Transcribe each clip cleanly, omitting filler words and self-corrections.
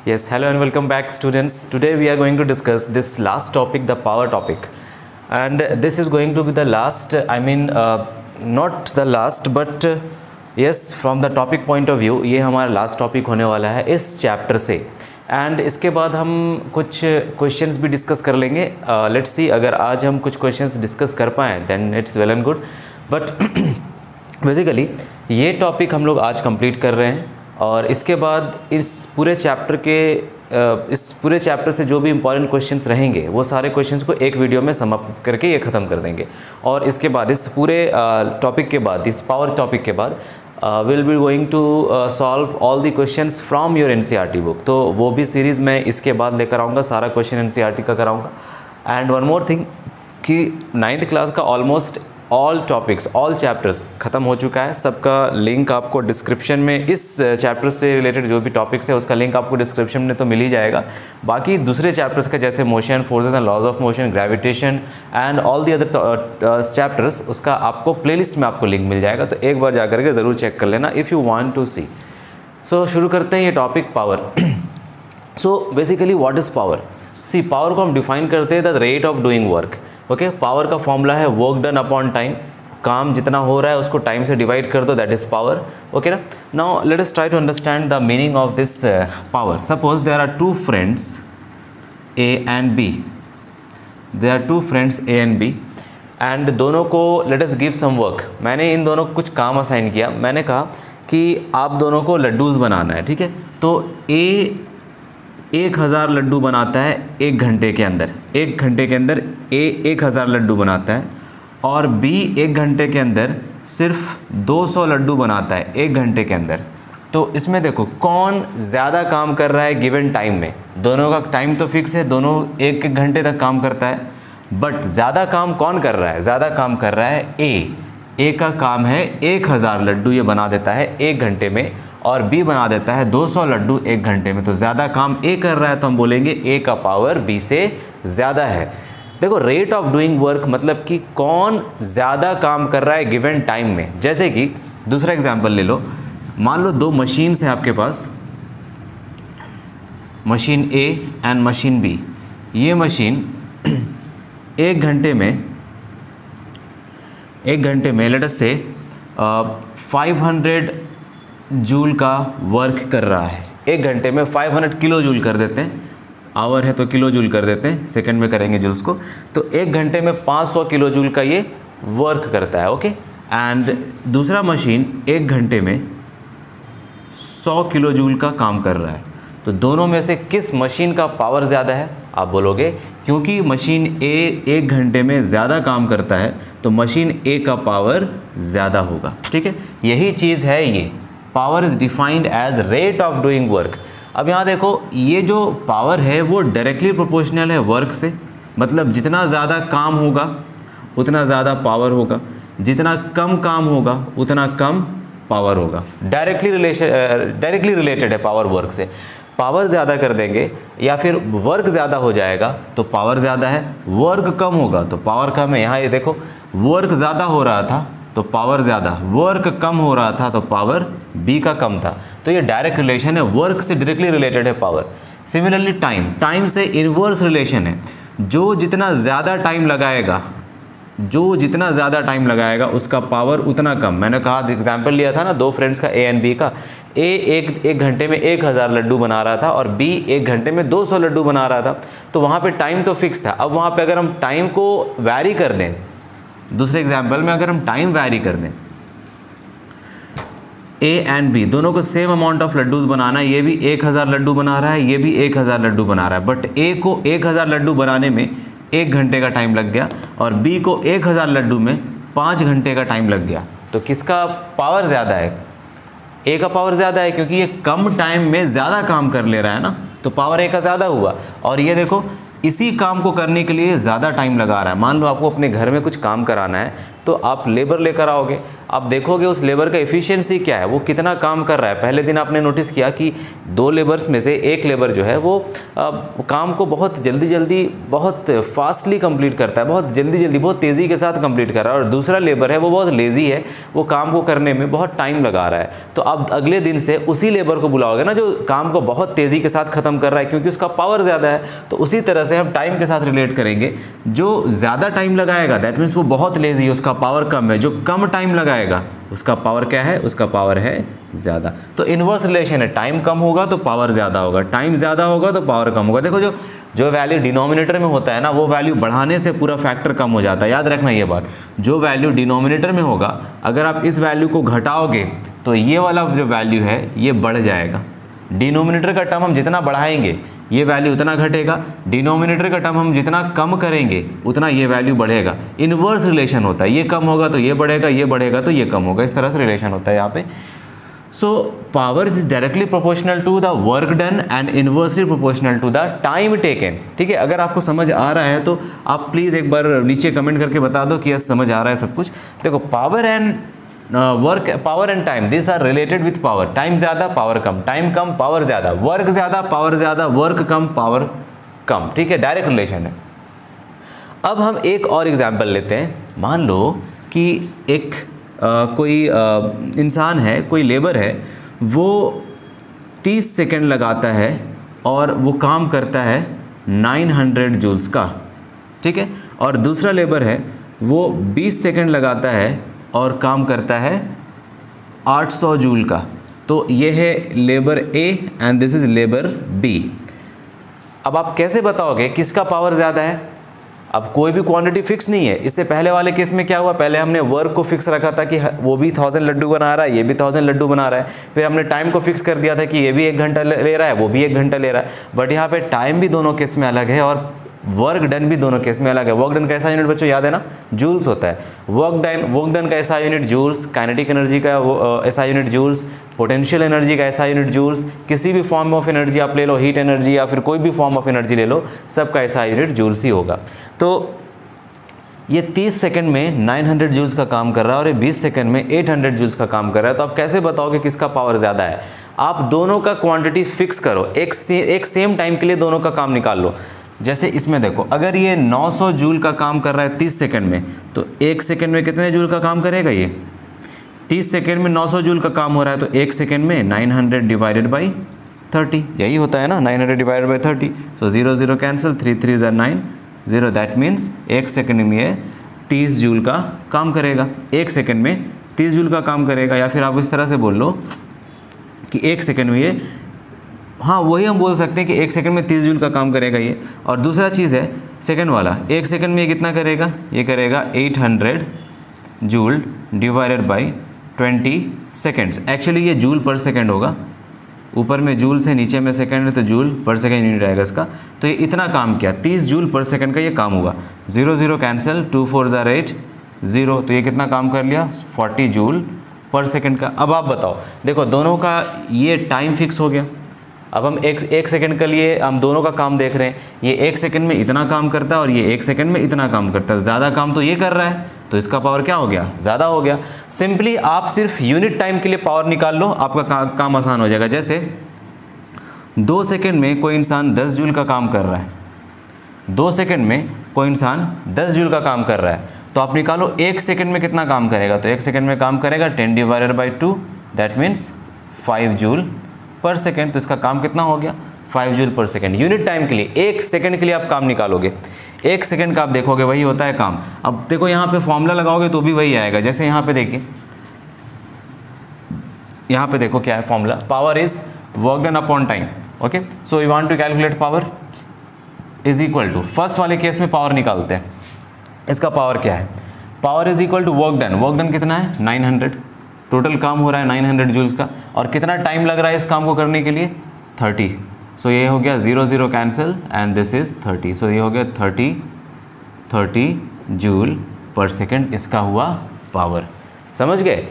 Yes, hello and welcome back, students. Today we are going to discuss this last topic, the power topic, and this is going to be the last. Not the last, but yes, from the topic point of view, ये हमारा last topic होने वाला है इस chapter से. And इसके बाद हम कुछ क्वेश्चंस भी डिस्कस कर लेंगे. लेट्स सी, अगर आज हम कुछ क्वेश्चंस डिस्कस कर पाएँ then it's well and good. But basically ये टॉपिक हम लोग आज कंप्लीट कर रहे हैं और इसके बाद इस पूरे चैप्टर से जो भी इंपॉर्टेंट क्वेश्चंस रहेंगे वो सारे क्वेश्चंस को एक वीडियो में समाप्त करके ये ख़त्म कर देंगे. और इसके बाद इस पूरे टॉपिक के बाद, इस पावर टॉपिक के बाद will be going to solve all the questions from your NCERT book. तो वो भी सीरीज़ मैं इसके बाद लेकर आऊँगा, सारा क्वेश्चन एनसीईआरटी का कराऊँगा. एंड वन मोर थिंग कि 9th क्लास का almost all topics, all chapters ख़त्म हो चुका है. सबका लिंक आपको डिस्क्रिप्शन में, इस चैप्टर से रिलेटेड जो भी टॉपिक्स है उसका लिंक आपको डिस्क्रिप्शन में तो मिल ही जाएगा. बाकी दूसरे चैप्टर्स का जैसे motion, forces and laws of motion, gravitation and all the other chapters, उसका आपको प्लेलिस्ट में आपको लिंक मिल जाएगा. तो एक बार जा करके ज़रूर चेक कर लेना if you want to see. So शुरू करते हैं ये topic, power. So basically what is power? See, power को हम डिफाइन करते हैं the rate of doing work. Okay, power का फॉर्मूला है वर्क डन अपॉन टाइम. काम जितना हो रहा है उसको टाइम से डिवाइड कर दो, दैट इज़ पावर. ओके ना. Now let us try to understand the meaning of this power. Suppose there are two friends A and B. There are two friends A and B and दोनों को let us give some work. मैंने इन दोनों को कुछ काम assign किया. मैंने कहा कि आप दोनों को लड्डूज़ बनाना है, ठीक है. तो ए 1000 लड्डू बनाता है 1 घंटे के अंदर. 1 घंटे के अंदर ए 1000 लड्डू बनाता है और बी 1 घंटे के अंदर सिर्फ 200 लड्डू बनाता है 1 घंटे के अंदर. तो इसमें देखो कौन ज़्यादा काम कर रहा है गिवन टाइम में. दोनों का टाइम तो फिक्स है, दोनों 1 घंटे तक काम करता है. बट ज़्यादा काम कौन कर रहा है? ज़्यादा काम कर रहा है ए का काम है 1000 लड्डू ये बना देता है 1 घंटे में और बी बना देता है 200 लड्डू 1 घंटे में. तो ज़्यादा काम ए कर रहा है तो हम बोलेंगे ए का पावर बी से ज़्यादा है. देखो, रेट ऑफ डूइंग वर्क मतलब कि कौन ज़्यादा काम कर रहा है गिवन टाइम में. जैसे कि दूसरा एग्जांपल ले लो. मान लो 2 मशीन्स हैं आपके पास, machine A and machine B. ये मशीन 1 घंटे में लेट अस से 500 जूल का वर्क कर रहा है. 1 घंटे में 500 किलो जूल कर देते हैं. आवर है तो किलो जूल कर देते हैं, सेकंड में करेंगे जूल्स को. तो 1 घंटे में 500 किलो जूल का ये वर्क करता है. ओके. एंड दूसरा मशीन 1 घंटे में 100 किलो जूल का काम कर रहा है. तो दोनों में से किस मशीन का पावर ज़्यादा है? आप बोलोगे क्योंकि मशीन ए 1 घंटे में ज़्यादा काम करता है तो मशीन ए का पावर ज़्यादा होगा. ठीक है, यही चीज़ है ये. Power is defined as rate of doing work. अब यहाँ देखो, ये जो पावर है वो डायरेक्टली प्रोपोर्शनल है वर्क से. मतलब जितना ज़्यादा काम होगा उतना ज़्यादा पावर होगा, जितना कम काम होगा उतना कम पावर होगा. डायरेक्टली रिलेटेड है पावर वर्क से. पावर ज़्यादा कर देंगे या फिर वर्क ज़्यादा हो जाएगा तो पावर ज़्यादा है, वर्क कम होगा तो पावर कम है. यहाँ ये देखो, वर्क ज़्यादा हो रहा था तो पावर ज़्यादा, वर्क कम हो रहा था तो पावर बी का कम था. तो ये डायरेक्ट रिलेशन है, वर्क से डायरेक्टली रिलेटेड है पावर. सिमिलरली टाइम से इन्वर्स रिलेशन है. जो जितना ज़्यादा टाइम लगाएगा उसका पावर उतना कम. मैंने कहा एग्जाम्पल लिया था ना 2 फ्रेंड्स का ए एंड बी का. ए एक घंटे में 1000 लड्डू बना रहा था और बी 1 घंटे में 200 लड्डू बना रहा था. तो वहाँ पे टाइम तो फिक्स था. अब वहाँ पे अगर हम टाइम को वैरी कर दें, दूसरे एग्जाम्पल में अगर हम टाइम वैरी कर दें, ए एंड बी दोनों को सेम अमाउंट ऑफ लड्डूज़ बनाना है. ये भी 1000 लड्डू बना रहा है, ये भी 1000 लड्डू बना रहा है. बट ए को 1000 लड्डू बनाने में 1 घंटे का टाइम लग गया और बी को 1000 लड्डू में 5 घंटे का टाइम लग गया. तो किसका पावर ज़्यादा है? ए का पावर ज़्यादा है क्योंकि ये कम टाइम में ज़्यादा काम कर ले रहा है ना, तो पावर ए का ज़्यादा हुआ. और ये देखो, इसी काम को करने के लिए ज़्यादा टाइम लगा रहा है. मान लो आपको अपने घर में कुछ काम कराना है तो आप लेबर लेकर आओगे. आप देखोगे उस लेबर का एफिशिएंसी क्या है, वो कितना काम कर रहा है। पहले दिन आपने नोटिस किया कि 2 लेबर्स में से एक लेबर जो है वो काम को बहुत जल्दी बहुत फास्टली कंप्लीट करता है, बहुत जल्दी बहुत तेज़ी के साथ कंप्लीट कर रहा है, और दूसरा लेबर है वो बहुत लेज़ी है, वो काम को करने में बहुत टाइम लगा रहा है। तो अब अगले दिन से उसी लेबर को बुलाओगे ना जो काम को बहुत तेज़ी के साथ ख़त्म कर रहा है, क्योंकि उसका पावर ज़्यादा है। तो उसी तरह से हम टाइम के साथ रिलेट करेंगे। जो ज़्यादा टाइम लगाएगा दैट मीन्स वो बहुत लेज़ी है, उसका पावर कम है। जो कम टाइम लगाएगा उसका पावर क्या है, उसका पावर है ज़्यादा। तो इन्वर्स रिलेशन है, टाइम कम होगा तो पावर ज़्यादा होगा, टाइम ज़्यादा होगा तो पावर कम होगा। देखो जो वैल्यू डिनोमिनेटर में होता है ना, वो वैल्यू बढ़ाने से पूरा फैक्टर कम हो जाता है। याद रखना ये बात, जो वैल्यू डिनोमिनेटर में होगा अगर आप इस वैल्यू को घटाओगे तो ये वाला जो वैल्यू है ये बढ़ जाएगा। डिनोमिनेटर का टर्म हम जितना बढ़ाएंगे ये वैल्यू उतना घटेगा, डिनोमिनेटर का टर्म हम जितना कम करेंगे उतना ये वैल्यू बढ़ेगा। इन्वर्स रिलेशन होता है, ये कम होगा तो ये बढ़ेगा, ये बढ़ेगा तो ये कम होगा, इस तरह से रिलेशन होता है यहाँ पे। So power is directly proportional to the work done and inversely proportional to the time taken. ठीक है, अगर आपको समझ आ रहा है तो आप प्लीज़ एक बार नीचे कमेंट करके बता दो कि यस समझ आ रहा है सब कुछ। देखो power and work, power and time, this are related with power. Time ज़्यादा पावर कम, टाइम कम पावर ज़्यादा, वर्क ज़्यादा पावर ज़्यादा, वर्क कम पावर कम। ठीक है, डायरेक्ट रिलेशन है। अब हम एक और एग्जांपल लेते हैं। मान लो कि एक कोई इंसान है, कोई लेबर है, वो 30 सेकेंड लगाता है और वो काम करता है 900 जूल्स का। ठीक है, और दूसरा लेबर है वो 20 सेकेंड लगाता है और काम करता है 800 जूल का। तो ये है labour A and this is labour B. अब आप कैसे बताओगे किसका पावर ज़्यादा है? अब कोई भी क्वांटिटी फिक्स नहीं है। इससे पहले वाले केस में क्या हुआ, पहले हमने वर्क को फिक्स रखा था कि वो भी 1000 लड्डू बना रहा है, ये भी 1000 लड्डू बना रहा है। फिर हमने टाइम को फिक्स कर दिया था कि ये भी 1 घंटा ले रहा है, वो भी 1 घंटा ले रहा है। बट यहाँ पे टाइम भी दोनों केस में अलग है और वर्क डन भी दोनों केस में अलग है। वर्क डन का ऐसा यूनिट बच्चों याद है ना, जूल्स होता है। वर्क डन का ऐसा यूनिट जूल्स, काइनेटिक एनर्जी का ऐसा यूनिट जूल्स, पोटेंशियल एनर्जी का ऐसा यूनिट जूल्स। किसी भी फॉर्म ऑफ एनर्जी आप ले लो, हीट एनर्जी या फिर कोई भी फॉर्म ऑफ एनर्जी ले लो, सबका ऐसा यूनिट जूल्स ही होगा। तो ये 30 सेकंड में 900 जूल्स का काम कर रहा है और ये 20 सेकंड में 800 जूल्स का काम कर रहा है। तो आप कैसे बताओगे किसका पावर ज़्यादा है? आप दोनों का क्वांटिटी फिक्स करो, एक सेम टाइम के लिए दोनों का काम निकाल लो। जैसे इसमें देखो, अगर ये 900 जूल का काम कर रहा है 30 सेकंड में, तो 1 सेकंड में कितने जूल का काम करेगा? ये 30 सेकंड में 900 जूल का काम हो रहा है, तो 1 सेकंड में 900 डिवाइडेड बाई 30, यही होता है ना, 900 divided by 30। So 0 0 cancel, 3 3 9 0। That means 1 second में ये 30 जूल का काम करेगा। 1 सेकंड में 30 जूल का काम करेगा। या फिर आप इस तरह से बोल लो कि 1 सेकंड में ये, हाँ वही हम बोल सकते हैं कि 1 सेकंड में 30 जूल का काम करेगा ये। और दूसरा चीज़ है सेकंड वाला, 1 सेकंड में ये कितना करेगा? ये करेगा 800 joule divided by 20 seconds. Actually ये जूल पर सेकंड होगा, ऊपर में जूल से नीचे में सेकंड है तो जूल पर सेकंड यूनिट आएगा इसका। तो ये इतना काम किया, 30 जूल पर सेकंड का ये काम हुआ। 0 0 कैंसिल, 2 4 8 0। तो ये कितना काम कर लिया? 40 जूल पर सेकंड का। अब आप बताओ, देखो दोनों का ये टाइम फिक्स हो गया। अब हम एक सेकंड के लिए हम दोनों का काम देख रहे हैं। ये 1 सेकंड में इतना काम करता है और ये 1 सेकंड में इतना काम करता है। ज़्यादा काम तो ये कर रहा है, तो इसका पावर क्या हो गया? ज़्यादा हो गया। सिंपली आप सिर्फ यूनिट टाइम के लिए पावर निकाल लो, आपका काम आसान हो जाएगा। जैसे 2 सेकंड में कोई इंसान 10 जूल का काम कर रहा है, 2 सेकंड में कोई इंसान 10 जूल का काम कर रहा है, तो आप निकालो 1 सेकंड में कितना काम करेगा। तो 1 सेकंड में काम करेगा 10 divided by 2, that means 5 joule पर सेकंड। तो इसका काम कितना हो गया? 5 जूल पर सेकंड। यूनिट टाइम के लिए 1 सेकंड के लिए आप काम निकालोगे, 1 सेकंड का आप देखोगे वही होता है काम। अब देखो यहाँ पे फॉर्मूला लगाओगे तो भी वही आएगा। जैसे यहाँ पे देखिए, यहाँ पे देखो क्या है formula, power is work done upon time. Okay, so you want to calculate power is equal to, first वाले केस में पावर निकालते हैं, इसका पावर क्या है? Power is equal to work done. Work done कितना है? 900। टोटल काम हो रहा है 900 जूल्स का, और कितना टाइम लग रहा है इस काम को करने के लिए? 30। सो ये हो गया 0 0 कैंसिल एंड दिस इज 30। सो ये हो गया 30 जूल पर सेकंड, इसका हुआ पावर। समझ गए?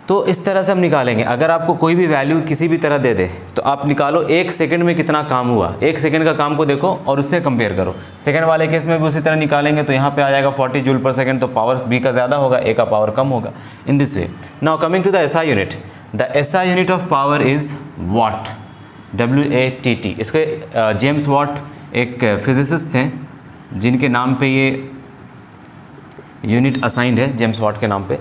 तो इस तरह से हम निकालेंगे। अगर आपको कोई भी वैल्यू किसी भी तरह दे दे तो आप निकालो 1 सेकंड में कितना काम हुआ, 1 सेकंड का काम को देखो और उससे कंपेयर करो। सेकंड वाले केस में भी उसी तरह निकालेंगे तो यहाँ पे आ जाएगा 40 जूल पर सेकंड, तो पावर बी का ज़्यादा होगा, ए का पावर कम होगा। In this way now coming to the SI unit, the SI unit of power is watt, WATT। इसके जेम्स वाट एक फिजिसिस्ट थे जिनके नाम पे ये यूनिट असाइंड है, जेम्स वाट के नाम पे।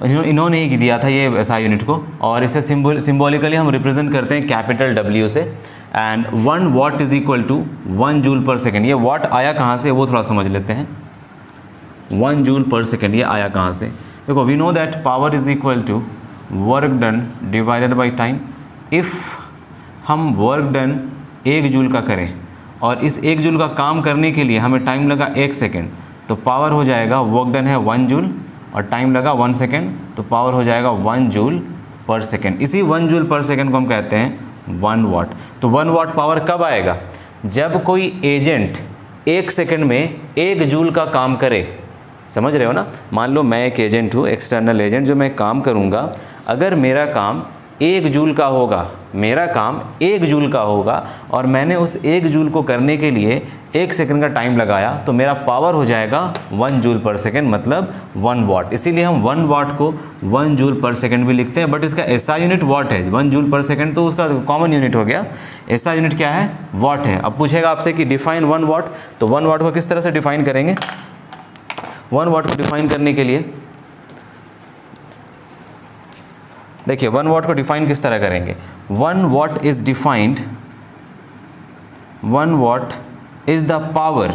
इन्होंने ही दिया था ये एसआई यूनिट को, और इसे सिम्बॉलिकली हम रिप्रेजेंट करते हैं कैपिटल W से। And 1 watt is equal to 1 joule per second. ये वाट आया कहाँ से वो थोड़ा समझ लेते हैं। 1 जूल पर सेकेंड ये आया कहाँ से? देखो, we know that power is equal to work done divided by time. If हम वर्क डन 1 जूल का करें और इस 1 जूल का काम करने के लिए हमें टाइम लगा 1 सेकेंड, तो पावर हो जाएगा, वर्क डन है 1 जूल और टाइम लगा 1 सेकेंड, तो पावर हो जाएगा 1 जूल पर सेकेंड। इसी 1 जूल पर सेकेंड को हम कहते हैं 1 वाट। तो 1 वाट पावर कब आएगा? जब कोई एजेंट 1 सेकेंड में 1 जूल का काम करे। समझ रहे हो ना? मान लो मैं एक एजेंट हूँ, एक्सटर्नल एजेंट, जो मैं काम करूँगा, अगर मेरा काम 1 जूल का होगा, मेरा काम 1 जूल का होगा और मैंने उस 1 जूल को करने के लिए 1 सेकंड का टाइम लगाया, तो मेरा पावर हो जाएगा 1 जूल पर सेकंड, मतलब 1 वाट। इसीलिए हम 1 वाट को 1 जूल पर सेकंड भी लिखते हैं, बट इसका एसआई यूनिट वाट है। 1 जूल पर सेकंड तो उसका कॉमन यूनिट हो गया, एसआई यूनिट क्या है? वाट है। अब पूछेगा आपसे कि डिफाइन 1 वाट, तो 1 वाट को किस तरह से डिफाइन करेंगे? 1 वाट को डिफाइन करने के लिए देखिए 1 वाट को डिफाइन किस तरह करेंगे। 1 watt is defined, 1 watt is the power,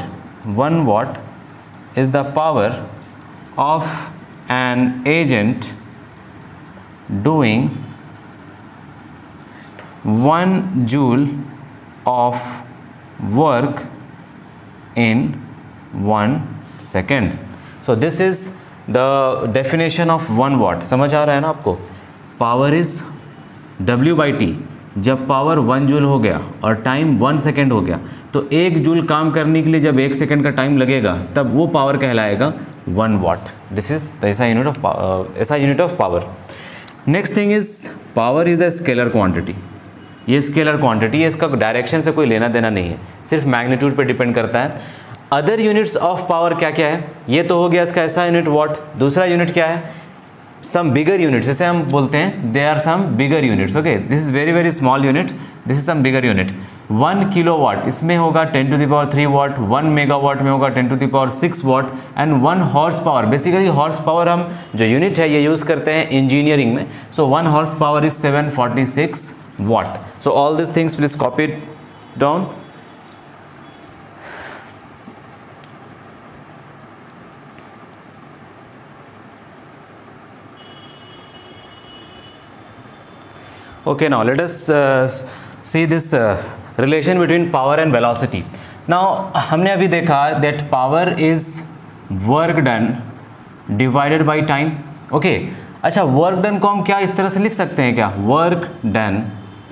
1 watt is the power of an agent doing 1 joule of work in 1 second. So this is the definition of 1 वाट। समझ आ रहा है ना आपको? Power is W/T। जब पावर 1 जूल हो गया और time 1 second हो गया, तो 1 जूल काम करने के लिए जब 1 सेकेंड का टाइम लगेगा, तब वो पावर कहलाएगा 1 watt. This is the SI unit of power. Next thing is power is a scalar quantity. ये स्केलर क्वांटिटी है, इसका डायरेक्शन से कोई लेना देना नहीं है, सिर्फ मैग्नीट्यूड पे डिपेंड करता है। अदर यूनिट्स ऑफ पावर क्या क्या है? ये तो हो गया इसका SI यूनिट वाट। दूसरा यूनिट क्या है? सम बिगर यूनिट्स, जैसे हम बोलते हैं they are some bigger units. Okay, this is very very small unit, this is some bigger unit. 1 kilowatt, इसमें होगा 10⁻³ वाट, 1 मेगावाट में होगा 10⁻6 watt, and 1 horse power. Basically horse power हम जो यूनिट है ये यूज़ करते हैं इंजीनियरिंग में। So 1 horse power is 746 watt. So all this things please copy it down. Okay, now let us see this relation between power and velocity. Now हमने अभी देखा that power is work done divided by time. Okay, अच्छा, work done को हम क्या इस तरह से लिख सकते हैं क्या? work done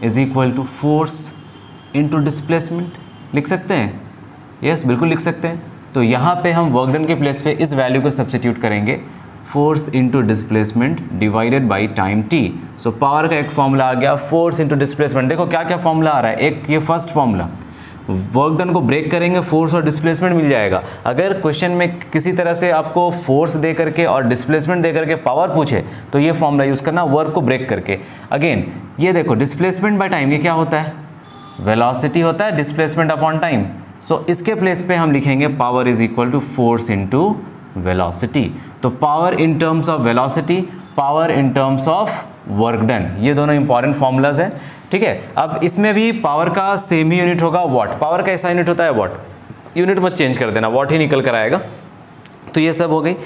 is equal to force into displacement, लिख सकते हैं? yes, बिल्कुल लिख सकते हैं। तो यहाँ पे हम work done के प्लेस पे इस वैल्यू को सब्सटीट्यूट करेंगे, force into displacement divided by time t। So power का एक फॉर्मूला आ गया, फोर्स इंटू डिस्प्लेसमेंट। देखो क्या क्या फॉर्मूला आ रहा है। एक ये फर्स्ट फॉर्मूला, वर्क डन को ब्रेक करेंगे, फोर्स और डिस्प्लेसमेंट मिल जाएगा। अगर क्वेश्चन में किसी तरह से आपको फोर्स दे करके और डिस्प्लेसमेंट दे करके पावर पूछे, तो ये फॉर्मूला यूज़ करना, वर्क को ब्रेक करके। अगेन ये देखो, डिस्प्लेसमेंट बाय टाइम, ये क्या होता है? वेलोसिटी होता है, डिस्प्लेसमेंट अपॉन टाइम। सो इसके प्लेस पे हम लिखेंगे power is equal to force into velocity. तो power in terms of velocity, power in terms of work done, ये दोनों इंपॉर्टेंट फॉर्मूलाज है। ठीक है, अब इसमें भी पावर का सेम ही यूनिट होगा, वाट। पावर का ऐसा यूनिट होता है वाट, यूनिट मत चेंज कर देना, वाट ही निकल कर आएगा। तो ये सब हो गई।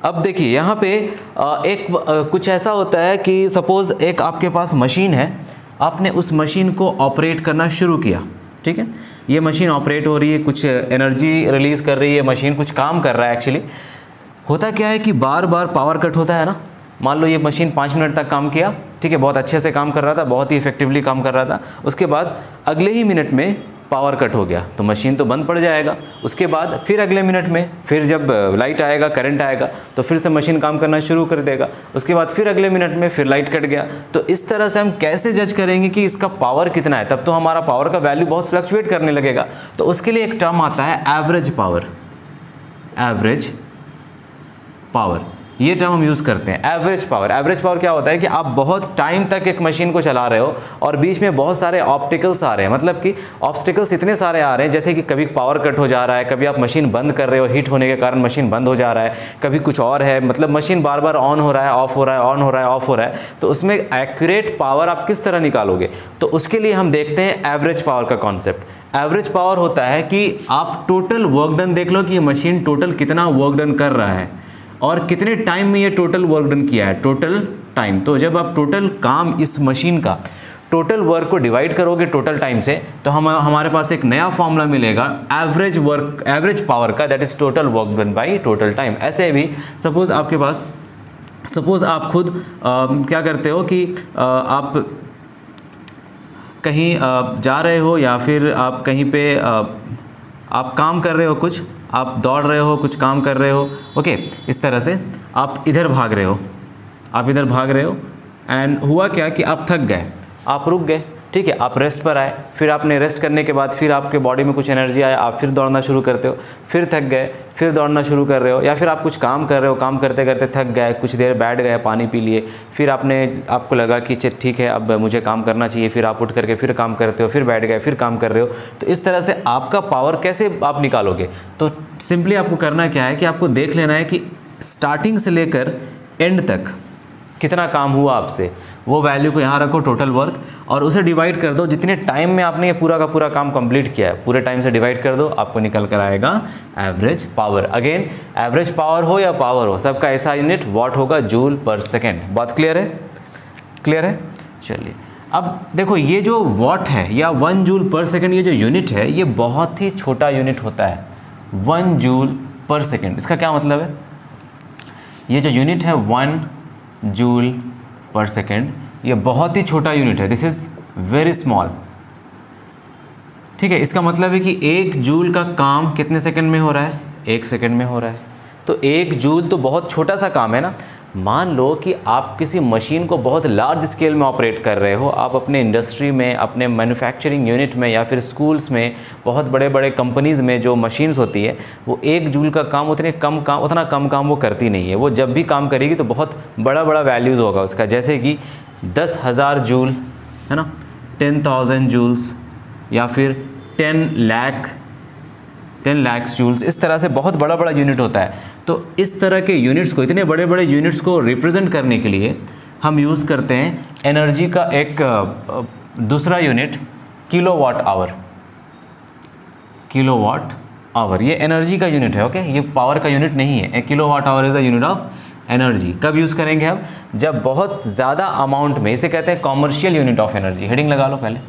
अब देखिए यहाँ पे कुछ ऐसा होता है कि सपोज़ एक आपके पास मशीन है, आपने उस मशीन को ऑपरेट करना शुरू किया। ठीक है, ये मशीन ऑपरेट हो रही है, कुछ एनर्जी रिलीज़ कर रही है, मशीन कुछ काम कर रहा है। एक्चुअली होता क्या है कि बार बार पावर कट होता है ना। मान लो ये मशीन 5 मिनट तक काम किया, ठीक है, बहुत अच्छे से काम कर रहा था, बहुत ही इफेक्टिवली काम कर रहा था। उसके बाद अगले ही मिनट में पावर कट हो गया तो मशीन तो बंद पड़ जाएगा। उसके बाद फिर अगले मिनट में फिर जब लाइट आएगा, करंट आएगा तो फिर से मशीन काम करना शुरू कर देगा। उसके बाद फिर अगले मिनट में फिर लाइट कट गया। तो इस तरह से हम कैसे जज करेंगे कि इसका पावर कितना है? तब तो हमारा पावर का वैल्यू बहुत फ्लक्चुएट करने लगेगा। तो उसके लिए एक टर्म आता है एवरेज पावर। एवरेज पावर, ये टर्म हम यूज़ करते हैं, एवरेज पावर। एवरेज पावर क्या होता है कि आप बहुत टाइम तक एक मशीन को चला रहे हो और बीच में बहुत सारे ऑब्स्टिकल्स आ रहे हैं, मतलब कि ऑब्स्टिकल्स इतने सारे आ रहे हैं, जैसे कि कभी पावर कट हो जा रहा है, कभी आप मशीन बंद कर रहे हो, हीट होने के कारण मशीन बंद हो जा रहा है, कभी कुछ और है, मतलब मशीन बार बार ऑन हो रहा है, ऑफ हो रहा है, ऑन हो रहा है, ऑफ हो रहा है। तो उसमें एक्यूरेट पावर आप किस तरह निकालोगे? तो उसके लिए हम देखते हैं एवरेज पावर का कॉन्सेप्ट। एवरेज पावर होता है कि आप टोटल वर्क डन देख लो कि ये मशीन टोटल कितना वर्क डन कर रहा है और कितने टाइम में ये टोटल वर्क डन किया है, टोटल टाइम। तो जब आप टोटल काम इस मशीन का टोटल वर्क को डिवाइड करोगे टोटल टाइम से, तो हमारे पास एक नया फॉर्मूला मिलेगा एवरेज पावर का, that is total work done by total time. ऐसे भी सपोज आप खुद क्या करते हो कि आप कहीं जा रहे हो या फिर आप कहीं पे आप काम कर रहे हो, कुछ आप दौड़ रहे हो, कुछ काम कर रहे हो, ओके, इस तरह से आप इधर भाग रहे हो, एंड हुआ क्या कि आप थक गए, आप रुक गए, ठीक है, आप रेस्ट पर आए, फिर आपने रेस्ट करने के बाद फिर आपके बॉडी में कुछ एनर्जी आया, आप फिर दौड़ना शुरू करते हो, फिर थक गए, फिर दौड़ना शुरू कर रहे हो, या फिर आप कुछ काम कर रहे हो, काम करते करते थक गए, कुछ देर बैठ गए, पानी पी लिए, फिर आपको लगा कि ठीक है अब मुझे काम करना चाहिए, फिर आप उठ करके फिर काम करते हो, फिर बैठ गए, फिर काम कर रहे हो। तो इस तरह से आपका पावर कैसे आप निकालोगे? तो सिंपली आपको करना क्या है कि आपको देख लेना है कि स्टार्टिंग से लेकर एंड तक कितना काम हुआ आपसे, वो वैल्यू को यहाँ रखो, टोटल वर्क, और उसे डिवाइड कर दो जितने टाइम में आपने ये पूरा का पूरा काम कंप्लीट किया है, पूरे टाइम से डिवाइड कर दो, आपको निकल कर आएगा average power. Again average power हो या पावर हो, सबका ऐसा यूनिट वॉट होगा, जूल पर सेकेंड। बात क्लियर है? क्लियर है? चलिए अब देखो, ये जो वॉट है या 1 जूल पर सेकेंड, ये जो यूनिट है ये बहुत ही छोटा यूनिट होता है, 1 जूल पर सेकेंड। इसका क्या मतलब है? ये जो यूनिट है 1 जूल पर सेकेंड, ये बहुत ही छोटा यूनिट है, दिस इज़ वेरी स्मॉल, ठीक है। इसका मतलब है कि 1 जूल का काम कितने सेकंड में हो रहा है? 1 सेकंड में हो रहा है। तो 1 जूल तो बहुत छोटा सा काम है ना। मान लो कि आप किसी मशीन को बहुत लार्ज स्केल में ऑपरेट कर रहे हो, आप अपने इंडस्ट्री में, अपने मैन्युफैक्चरिंग यूनिट में, या फिर स्कूल्स में, बहुत बड़े बड़े कंपनीज़ में जो मशीन्स होती है, वो 1 जूल का काम उतना कम काम वो करती नहीं है। वो जब भी काम करेगी तो बहुत बड़ा वैल्यूज़ होगा उसका, जैसे कि 10,000 जूल है ना, 10,000 जूल्स, या फिर 10 लाख जूल्स, इस तरह से बहुत बड़ा यूनिट होता है। तो इस तरह के यूनिट्स को, इतने बड़े यूनिट्स को रिप्रेजेंट करने के लिए हम यूज़ करते हैं एनर्जी का एक दूसरा यूनिट, किलोवाट आवर। ये एनर्जी का यूनिट है, ओके, ये पावर का यूनिट नहीं है। Kilowatt hour is the unit of energy. कब यूज़ करेंगे हम? जब बहुत ज़्यादा अमाउंट में, इसे कहते हैं commercial unit of energy. Heading लगा लो पहले,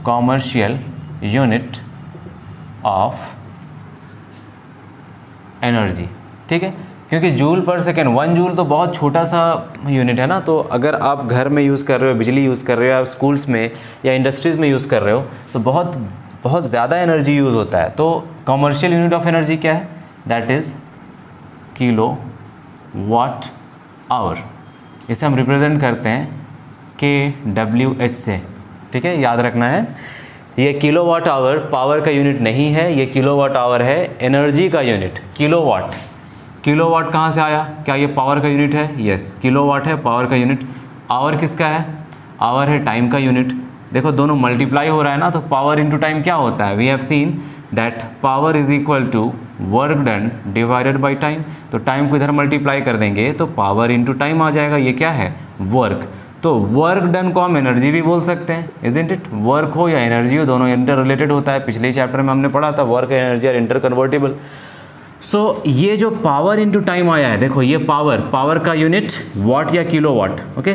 कॉमर्शियल यूनिट ऑफ एनर्जी, ठीक है। क्योंकि जूल पर सेकेंड, 1 जूल तो बहुत छोटा सा यूनिट है ना। तो अगर आप घर में यूज़ कर रहे हो, बिजली यूज़ कर रहे हो, या स्कूल्स में या इंडस्ट्रीज़ में यूज़ कर रहे हो, तो बहुत ज़्यादा एनर्जी यूज़ होता है। तो कॉमर्शियल यूनिट ऑफ एनर्जी क्या है? That is kilowatt hour. इसे हम रिप्रेजेंट करते हैं kWh से, ठीक है, याद रखना है। ये किलोवाट आवर पावर का यूनिट नहीं है, ये किलोवाट आवर है एनर्जी का यूनिट। किलोवाट कहाँ से आया? क्या ये पावर का यूनिट है? यस, किलोवाट है पावर का यूनिट। आवर किसका है? आवर है टाइम का यूनिट। देखो दोनों मल्टीप्लाई हो रहा है ना, तो पावर इंटू टाइम क्या होता है? We have seen that power is equal to work done divided by time. तो टाइम को इधर मल्टीप्लाई कर देंगे तो पावर इंटू टाइम आ जाएगा। ये क्या है? वर्क। तो वर्क डन को हम एनर्जी भी बोल सकते हैं, इजंट इट? वर्क हो या एनर्जी हो, दोनों इंटर रिलेटेड होता है। पिछले चैप्टर में हमने पढ़ा था work energy are interconvertible. So ये जो पावर इंटू टाइम आया है, देखो ये पावर का यूनिट वाट या kilowatt, okay,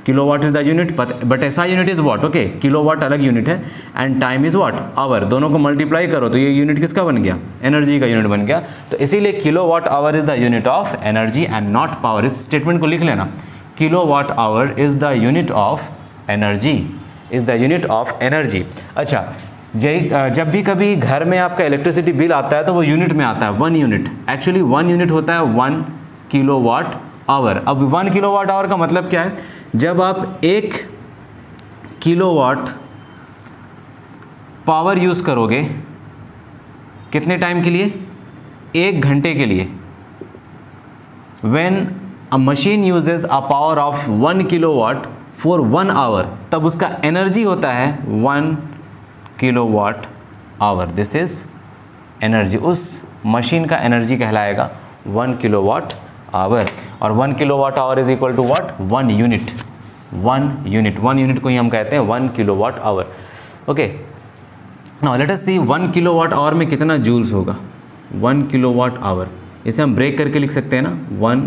kilowatt is the unit, but ऐसा unit is watt, okay, kilowatt अलग यूनिट है and time is watt, hour. दोनों को मल्टीप्लाई करो तो ये यूनिट किसका बन गया? एनर्जी का यूनिट बन गया। तो इसीलिए kilowatt hour is the unit of energy and not power. इस स्टेटमेंट को लिख लेना, kilowatt hour is the unit of energy. Is the unit of energy. अच्छा, जब भी कभी घर में आपका इलेक्ट्रिसिटी बिल आता है तो वो यूनिट में आता है, 1 यूनिट। एक्चुअली 1 यूनिट होता है 1 किलोवाट आवर। अब 1 किलोवाट आवर का मतलब क्या है? जब आप 1 किलोवाट पावर यूज़ करोगे कितने टाइम के लिए? 1 घंटे के लिए। When a machine uses a power of 1 kilowatt for 1 hour, तब उसका एनर्जी होता है 1 kilowatt hour. This is energy, उस मशीन का एनर्जी कहलाएगा 1 किलोवाट आवर। और 1 kilowatt hour is equal to what? 1 unit. 1 unit को ही हम कहते हैं 1 kilowatt hour. Okay, now let us see 1 kilowatt hour में कितना जूल्स होगा। 1 किलोवाट आवर, इसे हम ब्रेक करके लिख सकते हैं ना, 1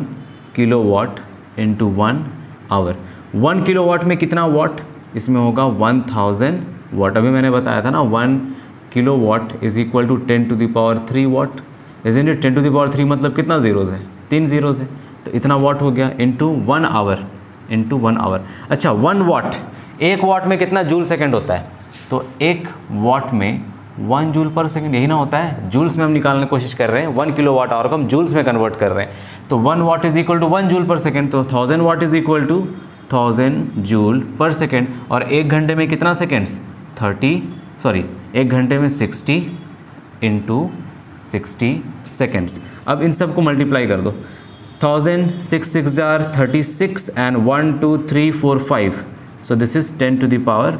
किलोवाट इंटू 1 आवर। 1 किलोवाट में कितना वाट? इसमें होगा 1000 वाट। अभी मैंने बताया था ना 1 kilowatt is equal to 10 to the power 3 watt. Isn't it? 10 to the power 3 मतलब कितना जीरोज़ है? 3 जीरोज़ है, तो इतना वाट हो गया इंटू 1 आवर, इंटू 1 आवर। अच्छा, 1 वाट, 1 वाट में कितना जूल सेकेंड होता है? तो 1 वाट में 1 जूल पर सेकेंड, यही ना होता है। जूल्स में हम निकालने की कोशिश कर रहे हैं, 1 किलोवाट आवर को हम जूल्स में कन्वर्ट कर रहे हैं। तो 1 watt is equal to 1 joule per second, तो 1000 watt is equal to 1000 joule per second. और 1 घंटे में कितना सेकेंड्स? 1 घंटे में 60 इंटू 60 सेकेंड्स। अब इन सब को मल्टीप्लाई कर दो। 1000, 6 6 जार 36 and 1 2 3 4 5, so this is 10 to the power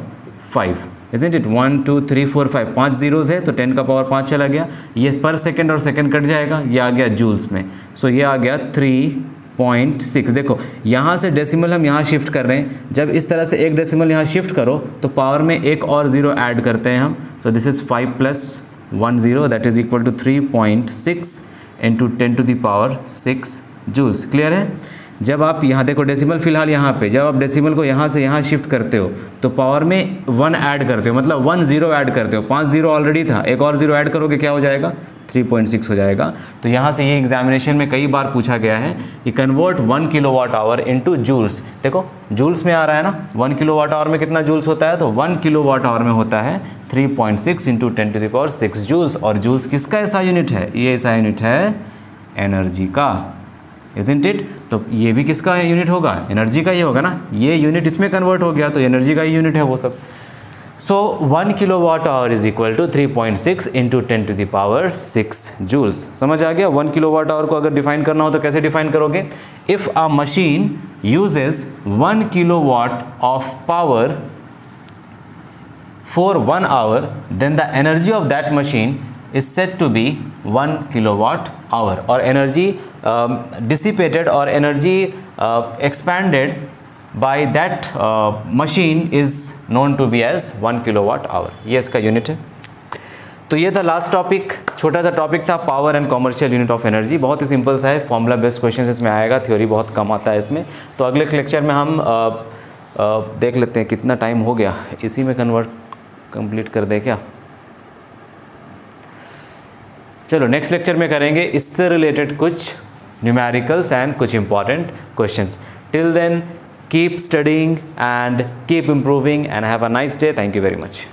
5। Isn't it? 1 2 3 4 5, 5 zeros है तो 10 का पावर 5 चला गया। ये पर सेकेंड और सेकेंड कट जाएगा, ये आ गया जूल्स में। सो ये आ गया 3.6। देखो यहाँ से डेसिमल हम यहाँ शिफ्ट कर रहे हैं, जब इस तरह से एक डेसिमल यहाँ शिफ्ट करो तो पावर में एक और ज़ीरो ऐड करते हैं हम। So this is 5 + 1 0, that is equal to 3.6 into 10 to the power 6 joules. Clear है? जब आप यहाँ देखो डेसिमल फिलहाल यहाँ पे, जब आप डेसिमल को यहाँ से यहाँ शिफ्ट करते हो तो पावर में 1 ऐड करते हो, मतलब 1 0 ऐड करते हो। 5 0 ऑलरेडी था, एक और 0 ऐड करोगे क्या हो जाएगा? 3.6 हो जाएगा। तो यहाँ से ये एग्जामिनेशन में कई बार पूछा गया है कि convert 1 kilowatt hour into joules. देखो जूल्स में आ रहा है ना, 1 किलोवाट आवर में कितना जूल्स होता है? तो 1 किलोवाट आवर में होता है 3.6 into 10 to the power 6 joules. और जूल्स किसका ऐसा यूनिट है? ये ऐसा यूनिट है एनर्जी का। Isn't it? तो ये भी किसका यूनिट होगा? एनर्जी का ही होगा ना। ये यूनिट इसमें कन्वर्ट हो गया तो एनर्जी का ही यूनिट है वो सब। So 1 kilowatt hour is equal to 3.6 into 10 to the power 6 joules. समझ आ गया? 1 किलोवाट आवर को अगर डिफाइन करना हो तो कैसे डिफाइन करोगे? If a machine uses 1 kilowatt of power for 1 hour, then the energy of that machine is said to be 1 kilowatt hour, or energy dissipated or energy expanded by that machine is known to be as 1 kilowatt hour। ये इसका unit है। तो ये था last topic, छोटा सा topic था, power and commercial unit of energy. बहुत ही सिंपल सा है, फॉर्मूला बेस्ड क्वेश्चन इसमें आएगा, थ्योरी बहुत कम आता है इसमें। तो अगले लेक्चर में हम देख लेते हैं कितना टाइम हो गया, इसी में कंप्लीट कर दे क्या? चलो नेक्स्ट लेक्चर में करेंगे इससे रिलेटेड कुछ न्यूमेरिकल्स एंड कुछ important questions. Till then keep studying and keep improving and have a nice day. Thank you very much.